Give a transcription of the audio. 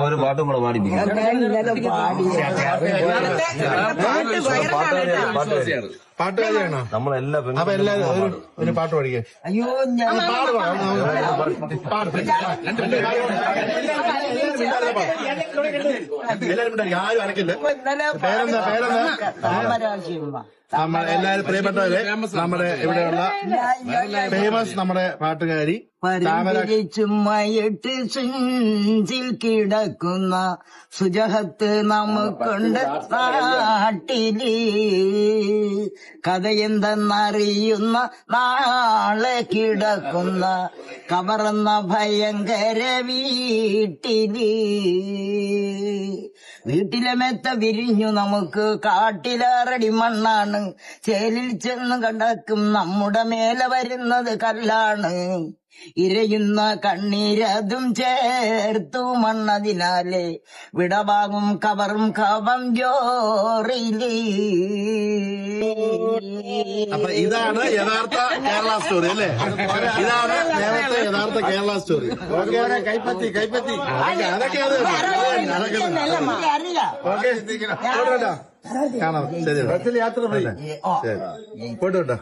ഒരു പാട്ടും കൂടെ പാടിപ്പിക്കും. പാട്ടുകാരിയാണോ? നമ്മളെല്ലാം അപ്പൊ എല്ലാരും ഒരു പാട്ട് പാടിക്കേ. അയ്യോ ഞാൻ എല്ലാരും ആരും അനക്കില്ല. പേരെന്താ? എല്ലാരും പ്രിയപ്പെട്ടവരെ, നമ്മുടെ ഇവിടെയുള്ള ഫേമസ് നമ്മുടെ പാട്ടുകാരി ചുമ്മയിട്ട് സിഞ്ചിൽ കിടക്കുന്ന സുജഹത്ത് നമുക്കുണ്ട് നാട്ടില്. കഥയെന്തെന്നറിയുന്ന നാളെ കിടക്കുന്ന കബറന്ന ഭയങ്കര വീട്ടില്. വീട്ടിലെ മെത്ത വിരിഞ്ഞു നമുക്ക് കാട്ടിലേറടി മണ്ണാണ്. ചേലിൽ ചെന്ന് കിടക്കും നമ്മുടെ മേലെ വരുന്നത് കല്ലാണ്. ഇരയുന്ന കണ്ണീരതും ചേർത്തു മണ്ണതിനാലെ വിടവാകും കവറും കവം ജോറില്. അപ്പൊ ഇതാണ് യഥാർത്ഥ കേരള സ്റ്റോറി അല്ലേ? ഇതാണ് യഥാർത്ഥ കേരള സ്റ്റോറി. കൈപ്പത്തി അതൊക്കെ കാണാം. ശരി, യാത്ര പോയി പോയിട്ട് കേട്ടോ.